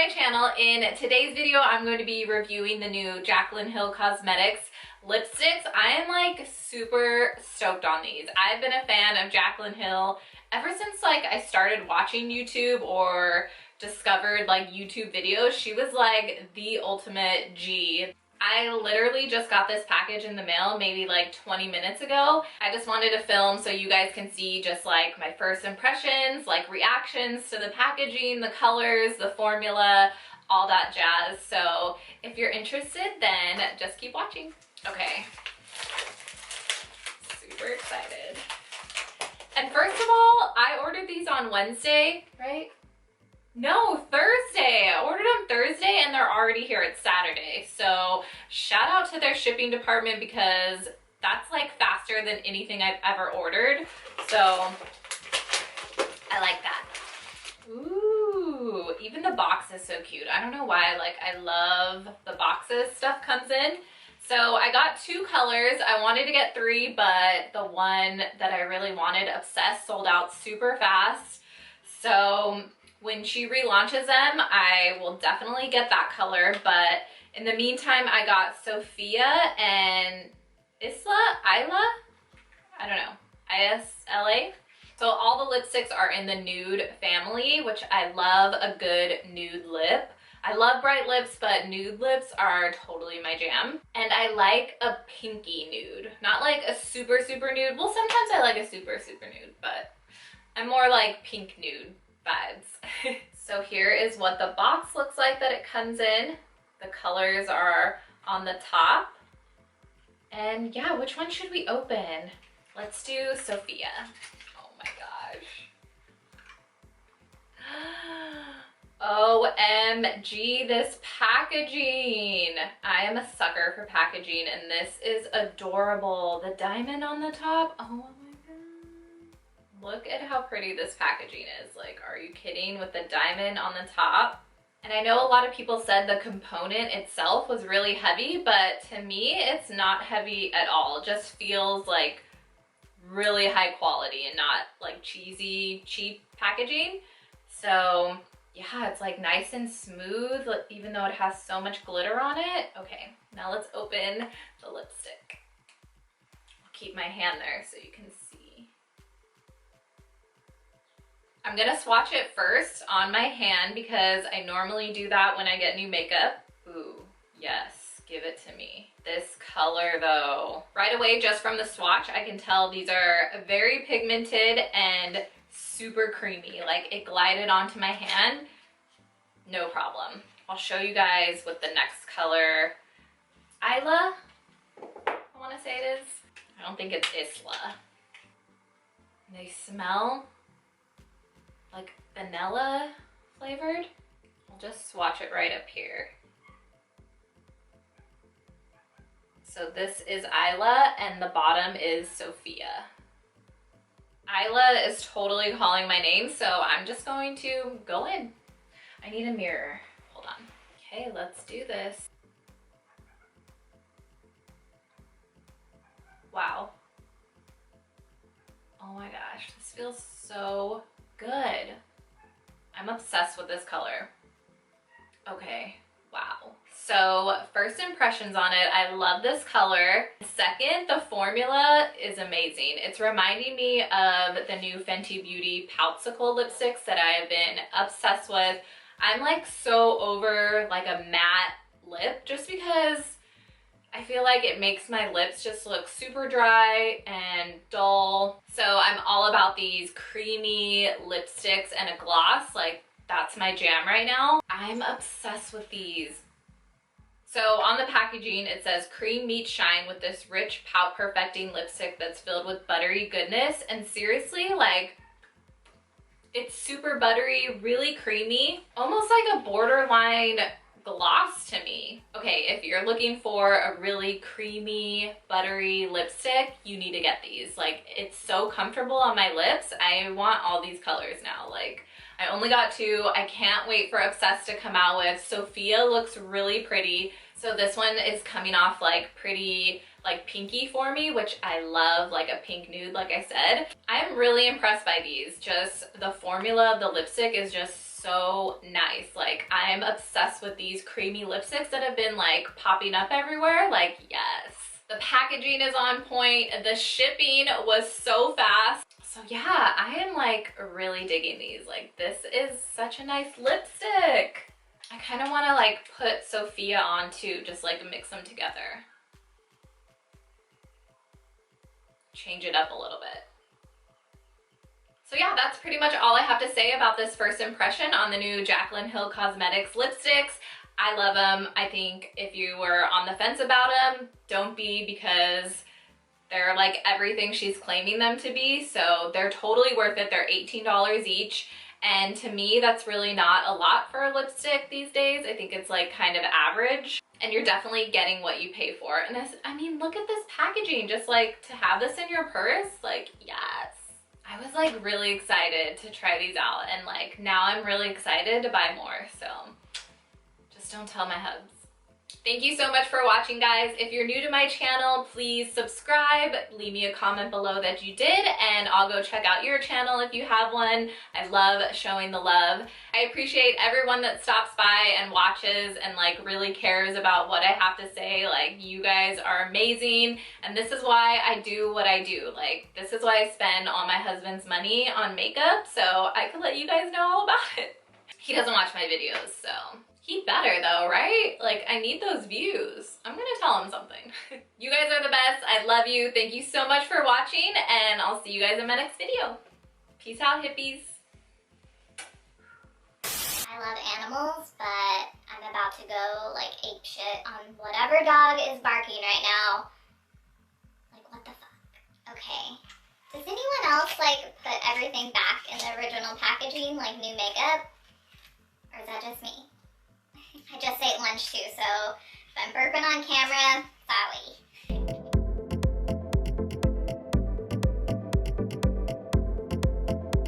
my channel. In today's video, I'm going to be reviewing the new Jaclyn Hill Cosmetics lipsticks. I am like super stoked on these. I've been a fan of Jaclyn Hill ever since like I started watching YouTube or discovered like YouTube videos. She was like the ultimate G. I literally just got this package in the mail maybe like 20 minutes ago. I just wanted to film so you guys can see just like my first impressions, like reactions to the packaging, the colors, the formula, all that jazz. So if you're interested, then just keep watching. Okay. Super excited. And first of all, I ordered these on Wednesday, right? No, Thursday. I ordered them Thursday and they're already here. It's Saturday. So shout out to their shipping department because that's like faster than anything I've ever ordered. So I like that. Ooh, even the box is so cute. I don't know why, like I love the boxes stuff comes in. So I got 2 colors. I wanted to get 3, but the one that I really wanted, Obsessed, sold out super fast. So when she relaunches them, I will definitely get that color, but in the meantime, I got Sophia and Isla? I don't know, I-S-L-A? So all the lipsticks are in the nude family, which I love a good nude lip. I love bright lips, but nude lips are totally my jam. And I like a pinky nude, not like a super, super nude. Well, sometimes I like a super, super nude, but I'm more like pink nude vibes. So here is what the box looks like that it comes in. The colors are on the top. And yeah, which one should we open? Let's do Sophia. Oh my gosh. OMG, this packaging. I am a sucker for packaging and this is adorable. The diamond on the top, oh my god. Look at how pretty this packaging is. Like, are you kidding, with the diamond on the top? And I know a lot of people said the component itself was really heavy, but to me, it's not heavy at all. It just feels like really high quality and not like cheesy, cheap packaging. So yeah, it's like nice and smooth, even though it has so much glitter on it. Okay, now let's open the lipstick. I'll keep my hand there so you can see. I'm gonna swatch it first on my hand because I normally do that when I get new makeup. Ooh, yes, give it to me. This color though, right away just from the swatch, I can tell these are very pigmented and super creamy. Like it glided onto my hand, no problem. I'll show you guys what the next color, Isla, I wanna say it is. I don't think it's Isla. They smell like vanilla flavored. I'll just swatch it right up here. So this is Isla and the bottom is Sophia. Isla is totally calling my name, so I'm just going to go in. I need a mirror. Hold on. Okay, let's do this. Wow. Oh my gosh, this feels so good. I'm obsessed with this color. Okay, wow. So first impressions on it, I love this color. Second, the formula is amazing. It's reminding me of the new Fenty Beauty Poutsicle lipsticks that I have been obsessed with. I'm like so over like a matte lip just because I feel like it makes my lips just look super dry and dull. So I'm all about these creamy lipsticks and a gloss. Like that's my jam right now. I'm obsessed with these. So on the packaging, it says cream meets shine with this rich pout perfecting lipstick that's filled with buttery goodness. And seriously, like it's super buttery, really creamy, almost like a borderline gloss to me. Okay, if you're looking for a really creamy, buttery lipstick, you need to get these. Like it's so comfortable on my lips. I want all these colors now. Like I only got 2. I can't wait for Obsessed to come out with. Sophia looks really pretty. So this one is coming off like pretty like pinky for me, which I love, like a pink nude, like I said. I'm really impressed by these. Just the formula of the lipstick is just so nice. Like, I'm obsessed with these creamy lipsticks that have been like popping up everywhere. Like, yes. The packaging is on point. The shipping was so fast. So yeah, I am like really digging these. Like, this is such a nice lipstick. I kind of want to like put Sophia on too, just like mix them together. Change it up a little bit. So yeah, that's pretty much all I have to say about this first impression on the new Jaclyn Hill Cosmetics lipsticks. I love them. I think if you were on the fence about them, don't be, because they're like everything she's claiming them to be. So they're totally worth it. They're $18 each. And to me, that's really not a lot for a lipstick these days. I think it's like kind of average. And you're definitely getting what you pay for. And this, I mean, look at this packaging. Just like to have this in your purse, like, yes. I was like really excited to try these out, and like now I'm really excited to buy more. So just don't tell my hubs. Thank you so much for watching, guys. If you're new to my channel, please subscribe, leave me a comment below that you did, and I'll go check out your channel if you have one. I love showing the love. I appreciate everyone that stops by and watches and like really cares about what I have to say. Like, you guys are amazing, and this is why I do what I do. Like, this is why I spend all my husband's money on makeup, so I could let you guys know all about it. He doesn't watch my videos, so he better though, right? Like, I need those views. I'm gonna tell him something. You guys are the best. I love you. Thank you so much for watching, and I'll see you guys in my next video. Peace out, hippies. I love animals, but I'm about to go like ape shit on whatever dog is barking right now. Like, what the fuck? Okay. Does anyone else like put everything back in the original packaging, like new makeup? Or is that just me? I just ate lunch too, so if I'm burping on camera, sorry.